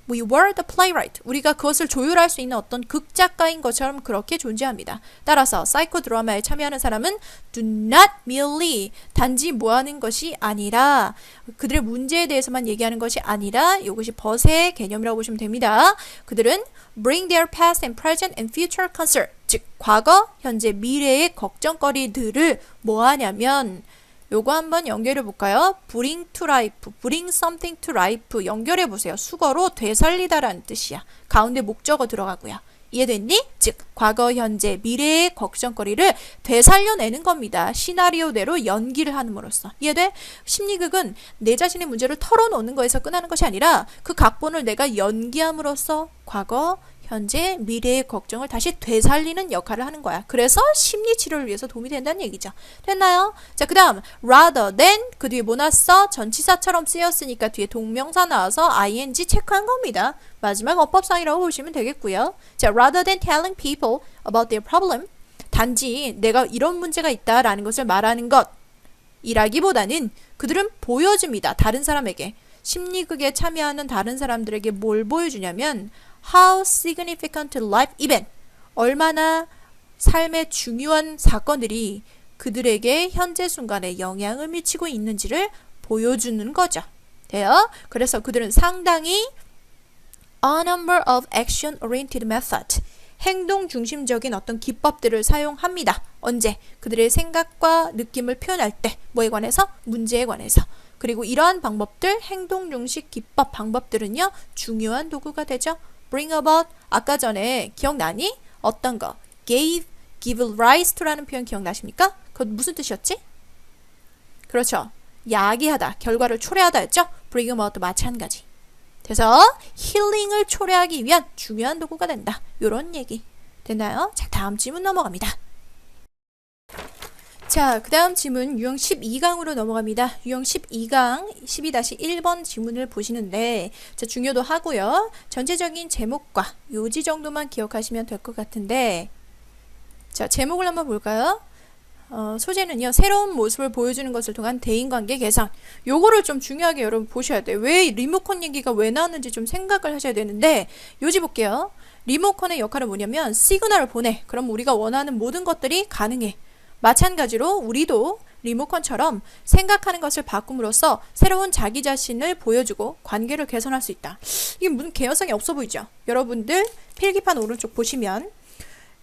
We were the playwright. 우리가 그것을 조율할 수 있는 어떤 극작가인 것처럼 그렇게 존재합니다. 따라서 사이코 드라마에 참여하는 사람은 do not merely, 단지 뭐하는 것이 아니라, 그들의 문제에 대해서만 얘기하는 것이 아니라, 이것이 벗의 개념이라고 보시면 됩니다. 그들은 bring their past and present and future concern, 즉 과거, 현재, 미래의 걱정거리들을 뭐하냐면, 요거 한번 연결해 볼까요? bring to life, bring something to life 연결해 보세요. 수거로 되살리다라는 뜻이야. 가운데 목적어 들어가고요. 이해됐니? 즉 과거, 현재, 미래의 걱정거리를 되살려내는 겁니다. 시나리오대로 연기를 함으로써. 이해돼? 심리극은 내 자신의 문제를 털어놓는 거에서 끝나는 것이 아니라 그 각본을 내가 연기함으로써 과거, 현재, 미래의 걱정을 다시 되살리는 역할을 하는 거야. 그래서 심리치료를 위해서 도움이 된다는 얘기죠. 됐나요? 자, 그 다음 rather than, 그 뒤에 뭐 났어? 전치사처럼 쓰였으니까 뒤에 동명사 나와서 ing 체크한 겁니다. 마지막 어법상이라고 보시면 되겠고요. 자, rather than telling people about their problem, 단지 내가 이런 문제가 있다라는 것을 말하는 것이라기보다는 그들은 보여줍니다. 다른 사람에게. 심리극에 참여하는 다른 사람들에게 뭘 보여주냐면 how significant life event, 얼마나 삶의 중요한 사건들이 그들에게 현재 순간에 영향을 미치고 있는지를 보여주는 거죠. 돼요? 그래서 그들은 상당히 a number of action-oriented methods, 행동 중심적인 어떤 기법들을 사용합니다. 언제? 그들의 생각과 느낌을 표현할 때. 뭐에 관해서? 문제에 관해서. 그리고 이러한 방법들, 행동 중심 기법 방법들은요, 중요한 도구가 되죠. bring about, 아까 전에 기억나니? 어떤 거? give rise to라는 표현 기억나십니까? 그건 무슨 뜻이었지? 그렇죠. 야기하다, 결과를 초래하다 했죠? bring about도 마찬가지. 그래서 힐링을 초래하기 위한 중요한 도구가 된다. 요런 얘기. 됐나요? 자, 다음 질문 넘어갑니다. 자, 그 다음 질문 유형 12강으로 넘어갑니다. 유형 12강 12-1번 질문을 보시는데, 자, 중요도 하고요. 전체적인 제목과 요지 정도만 기억하시면 될 것 같은데, 자, 제목을 한번 볼까요? 소재는요, 새로운 모습을 보여주는 것을 통한 대인관계 개선. 요거를 좀 중요하게 여러분 보셔야 돼요. 왜 리모컨 얘기가 왜 나왔는지 좀 생각을 하셔야 되는데, 요지 볼게요. 리모컨의 역할은 뭐냐면 시그널을 보내. 그럼 우리가 원하는 모든 것들이 가능해. 마찬가지로 우리도 리모컨처럼 생각하는 것을 바꿈으로써 새로운 자기 자신을 보여주고 관계를 개선할 수 있다. 이게 무슨 개연성이 없어 보이죠? 여러분들 필기판 오른쪽 보시면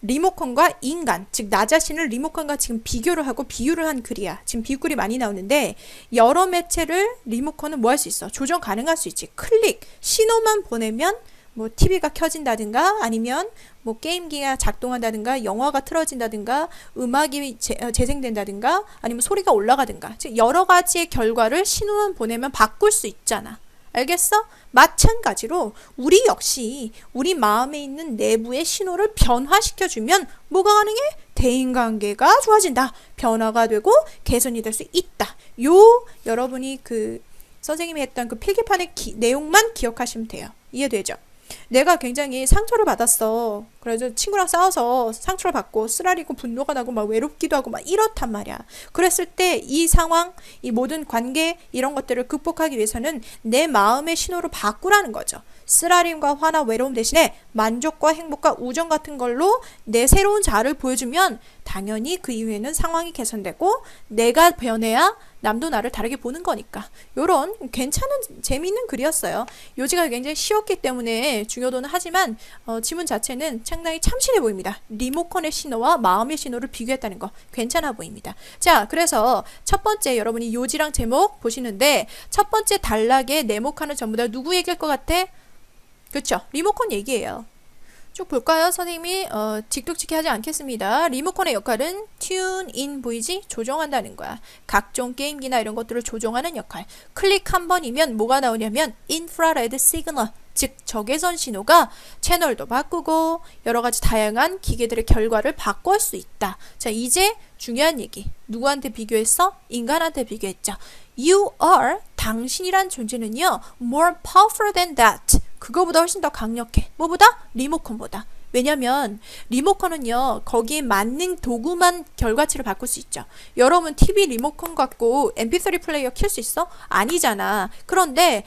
리모컨과 인간, 즉 나 자신을 리모컨과 지금 비교를 하고 비유를 한 글이야. 지금 비유글이 많이 나오는데, 여러 매체를 리모컨은 뭐 할 수 있어? 조정 가능할 수 있지. 클릭, 신호만 보내면 뭐 TV가 켜진다든가, 아니면 뭐 게임기가 작동한다든가, 영화가 틀어진다든가, 음악이 재생된다든가, 아니면 소리가 올라가든가, 즉 여러 가지의 결과를 신호만 보내면 바꿀 수 있잖아. 알겠어? 마찬가지로 우리 역시 우리 마음에 있는 내부의 신호를 변화시켜주면 뭐가 가능해? 대인관계가 좋아진다. 변화가 되고 개선이 될 수 있다. 여러분이 그 선생님이 했던 그 필기판의 내용만 기억하시면 돼요. 이해되죠? 내가 굉장히 상처를 받았어. 그래서 친구랑 싸워서 상처를 받고 쓰라리고 분노가 나고 막 외롭기도 하고 막 이렇단 말이야. 그랬을 때 이 상황, 이 모든 관계 이런 것들을 극복하기 위해서는 내 마음의 신호를 바꾸라는 거죠. 쓰라림과 화나 외로움 대신에 만족과 행복과 우정 같은 걸로 내 새로운 자아를 보여주면 당연히 그 이후에는 상황이 개선되고 내가 변해야 남도 나를 다르게 보는 거니까. 요런 괜찮은 재미있는 글이었어요. 요지가 굉장히 쉬웠기 때문에 중요도는 하지만 지문 자체는 상당히 참신해 보입니다. 리모컨의 신호와 마음의 신호를 비교했다는 거 괜찮아 보입니다. 자, 그래서 첫 번째 여러분이 요지랑 제목 보시는데 첫 번째 단락에 네모칸은 전부 다 누구 얘기일 것 같아? 그쵸? 리모컨 얘기예요. 쭉 볼까요? 선생님이 직독직해 하지 않겠습니다. 리모컨의 역할은 tune in 보이지? 조정한다는 거야. 각종 게임기나 이런 것들을 조정하는 역할. 클릭 한 번이면 뭐가 나오냐면 infrared signal, 즉 적외선 신호가 채널도 바꾸고 여러 가지 다양한 기계들의 결과를 바꿀 수 있다. 자, 이제 중요한 얘기. 누구한테 비교했어? 인간한테 비교했죠. You are, 당신이란 존재는요, more powerful than that. 그거보다 훨씬 더 강력해. 뭐보다? 리모컨보다. 왜냐면 리모컨은요, 거기에 맞는 도구만 결과치를 바꿀 수 있죠. 여러분 TV 리모컨 갖고 MP3 플레이어 킬 수 있어? 아니잖아. 그런데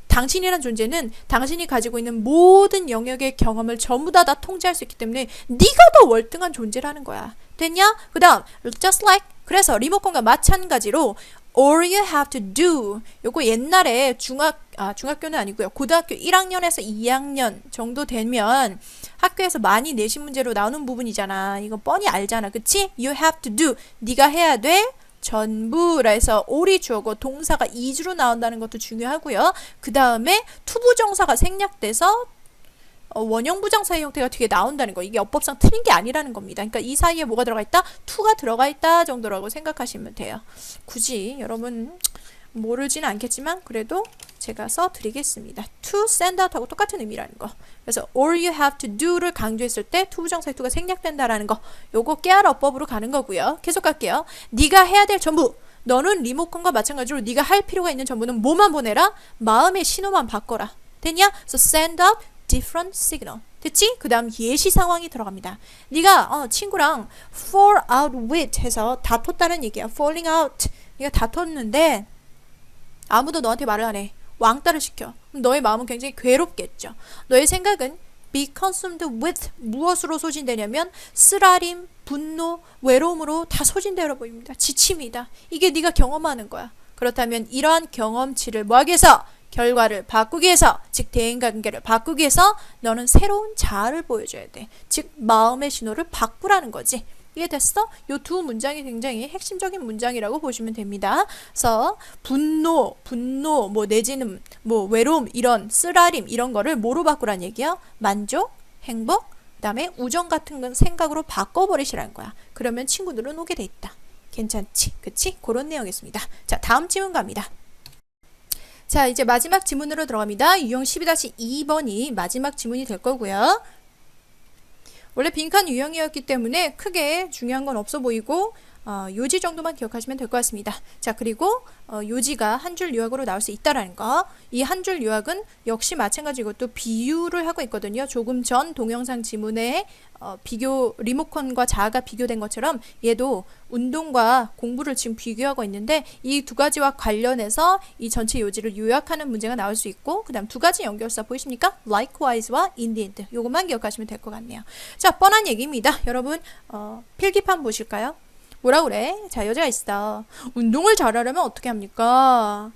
당신이란 존재는 당신이 가지고 있는 모든 영역의 경험을 전부 다 통제할 수 있기 때문에 네가 더 월등한 존재라는 거야. 됐냐? 그 다음 just like, 그래서 리모컨과 마찬가지로 all you have to do, 요거 옛날에 중학교는 아니고요, 고등학교 1학년에서 2학년 정도 되면 학교에서 많이 내신 문제로 나오는 부분이잖아. 이거 뻔히 알잖아. 그치? you have to do, 네가 해야 돼 전부라 해서 all이 주어고 동사가 is로 나온다는 것도 중요하고요. 그 다음에 투부정사가 생략돼서 원형 부정사의 형태가 뒤에 나온다는 거. 이게 어법상 틀린 게 아니라는 겁니다. 그러니까 이 사이에 뭐가 들어가 있다? to가 들어가 있다 정도라고 생각하시면 돼요. 굳이 여러분 모르지는 않겠지만 그래도 제가 써드리겠습니다. to send out 하고 똑같은 의미라는 거. 그래서 all you have to do를 강조했을 때 투부정사의 to가 생략된다라는 거. 요거 깨알 어법으로 가는 거고요. 계속 갈게요. 네가 해야 될 전부. 너는 리모컨과 마찬가지로 네가 할 필요가 있는 전부는 뭐만 보내라? 마음의 신호만 바꿔라. 됐냐? So send out different signal. 됐지? 그 다음 예시 상황이 들어갑니다. 네가 친구랑 fall out with 해서 다퉜다는 얘기야. falling out. 네가 다퉜는데 아무도 너한테 말을 안 해. 왕따를 시켜. 그럼 너의 마음은 굉장히 괴롭겠죠. 너의 생각은 be consumed with 무엇으로 소진되냐면 쓰라림, 분노, 외로움으로 다 소진되어 보입니다. 지침이다. 이게 네가 경험하는 거야. 그렇다면 이러한 경험치를 뭐하기 위해서? 결과를 바꾸기 위해서, 즉 대인관계를 바꾸기 위해서 너는 새로운 자아를 보여줘야 돼. 즉 마음의 신호를 바꾸라는 거지. 이해됐어? 요 두 문장이 굉장히 핵심적인 문장이라고 보시면 됩니다. 그래서 분노, 뭐 내지는 뭐 외로움, 이런 쓰라림 이런 거를 뭐로 바꾸라는 얘기야? 만족, 행복, 그 다음에 우정 같은 건 생각으로 바꿔버리시라는 거야. 그러면 친구들은 오게 돼 있다. 괜찮지? 그치? 그런 내용이었습니다. 자, 다음 질문 갑니다. 자, 이제 마지막 지문으로 들어갑니다. 유형 12-2번이 마지막 지문이 될 거고요. 원래 빈칸 유형이었기 때문에 크게 중요한 건 없어 보이고 요지 정도만 기억하시면 될 것 같습니다. 자, 그리고 요지가 한 줄 요약으로 나올 수 있다라는 거. 이 한 줄 요약은 역시 마찬가지고 또 비유를 하고 있거든요. 조금 전 동영상 지문에 비교, 리모컨과 자아가 비교된 것처럼 얘도 운동과 공부를 지금 비교하고 있는데 이 두 가지와 관련해서 이 전체 요지를 요약하는 문제가 나올 수 있고, 그 다음 두 가지 연결사 보이십니까? Likewise와 indeed. 요것만 기억하시면 될 것 같네요. 자, 뻔한 얘기입니다. 여러분 필기판 보실까요? 뭐라 그래? 자, 여자가 있어. 운동을 잘하려면 어떻게 합니까?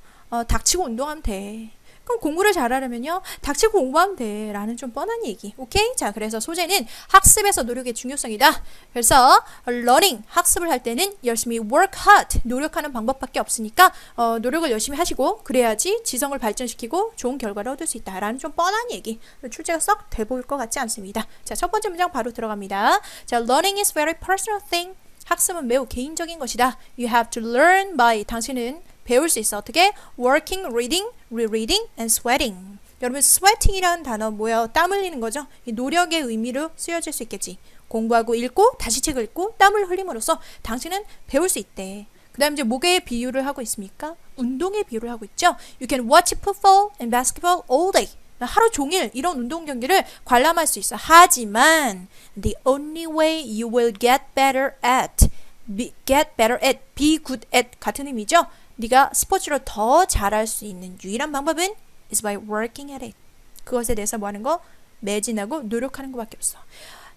닥치고 운동하면 돼. 그럼 공부를 잘하려면요, 닥치고 공부하면 돼. 라는 좀 뻔한 얘기. 오케이? 자, 그래서 소재는 학습에서 노력의 중요성이다. 그래서 learning, 학습을 할 때는 열심히 work hard, 노력하는 방법밖에 없으니까 노력을 열심히 하시고 그래야지 지성을 발전시키고 좋은 결과를 얻을 수 있다. 라는 좀 뻔한 얘기. 출제가 썩 돼 보일 것 같지 않습니다. 자, 첫 번째 문장 바로 들어갑니다. 자, learning is very personal thing. 학습은 매우 개인적인 것이다. You have to learn by, 당신은 배울 수 있어. 어떻게? Working, reading, rereading, and sweating. 여러분 sweating이라는 단어 뭐야? 땀 흘리는 거죠? 이 노력의 의미로 쓰여질 수 있겠지. 공부하고 읽고 다시 책을 읽고 땀을 흘림으로써 당신은 배울 수 있대. 그 다음 이제 뭐에 비유를 하고 있습니까? 운동에 비유를 하고 있죠. You can watch football and basketball all day. 하루 종일 이런 운동 경기를 관람할 수 있어. 하지만 the only way you will get better at be good at 같은 의미죠. 네가 스포츠로 더 잘할 수 있는 유일한 방법은 is by working at it. 그것에 대해서 뭐 하는 거? 매진하고 노력하는 것밖에 없어.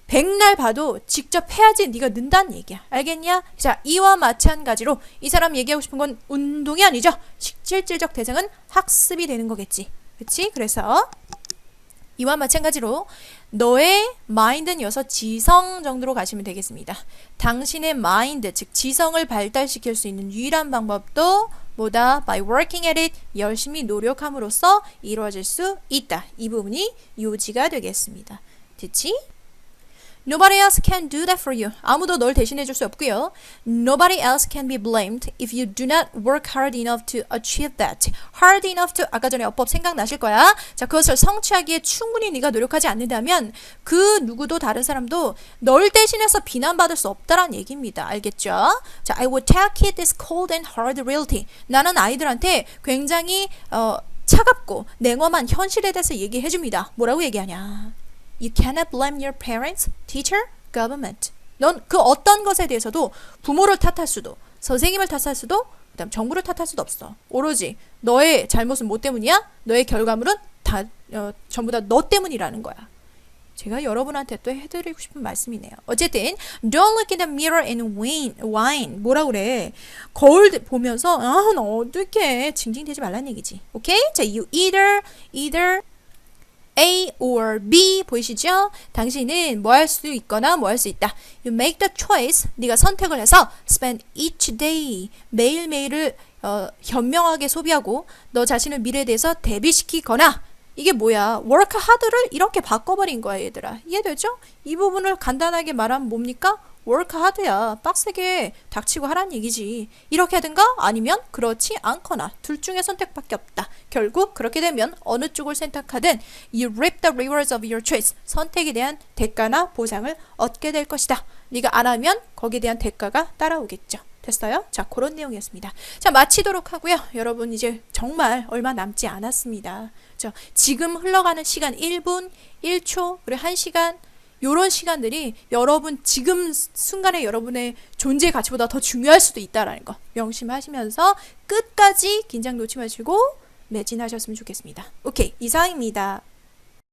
백날 봐도 직접 해야지 네가 는다는 얘기야. 알겠냐? 자, 이와 마찬가지로 이 사람 얘기하고 싶은 건 운동이 아니죠. 실질적 대상은 학습이 되는 거겠지. 그치? 그래서 이와 마찬가지로 너의 마인드는 여기서 지성 정도로 가시면 되겠습니다. 당신의 마인드, 즉 지성을 발달시킬 수 있는 유일한 방법도 뭐다? By working at it, 열심히 노력함으로써 이루어질 수 있다. 이 부분이 요지가 되겠습니다. 됐지? Nobody else can do that for you. 아무도 널 대신해 줄 수 없고요. Nobody else can be blamed if you do not work hard enough to achieve that. Hard enough to 아까 전에 어법 생각나실 거야. 자, 그것을 성취하기에 충분히 네가 노력하지 않는다면 그 누구도 다른 사람도 널 대신해서 비난받을 수 없다라는 얘기입니다. 알겠죠? 자, I would tell kids this cold and hard reality. 나는 아이들한테 굉장히 차갑고 냉엄한 현실에 대해서 얘기해 줍니다. 뭐라고 얘기하냐? You cannot blame your parents, teacher, government. 넌 그 어떤 것에 대해서도 부모를 탓할 수도, 선생님을 탓할 수도, 그다음 정부를 탓할 수도 없어. 오로지 너의 잘못은 뭐 때문이야? 너의 결과물은 다 전부 다 너 때문이라는 거야. 제가 여러분한테 또 해드리고 싶은 말씀이네요. 어쨌든 don't look in the mirror and whine. 뭐라 그래? 거울 보면서 나 어떡해. 징징대지 말란 얘기지. 오케이? 자, you either A or B 보이시죠? 당신은 뭐 할 수 있거나 뭐 할 수 있다. You make the choice. 네가 선택을 해서 spend each day. 매일매일을 현명하게 소비하고 너 자신을 미래에 대해서 대비시키거나 이게 뭐야? work hard를 이렇게 바꿔버린 거야 얘들아. 이해되죠? 이 부분을 간단하게 말하면 뭡니까? work hard야. 빡세게 닥치고 하란 얘기지. 이렇게 하든가 아니면 그렇지 않거나 둘 중에 선택밖에 없다. 결국 그렇게 되면 어느 쪽을 선택하든 you reap the rewards of your choice. 선택에 대한 대가나 보상을 얻게 될 것이다. 네가 안 하면 거기에 대한 대가가 따라오겠죠. 됐어요? 자, 그런 내용이었습니다. 자, 마치도록 하고요. 여러분 이제 정말 얼마 남지 않았습니다. 지금 흘러가는 시간 1분, 1초, 그리고 1시간 요런 시간들이 여러분 지금 순간에 여러분의 존재 가치보다 더 중요할 수도 있다라는 거 명심하시면서 끝까지 긴장 놓지 마시고 매진하셨으면 좋겠습니다. 오케이, 이상입니다.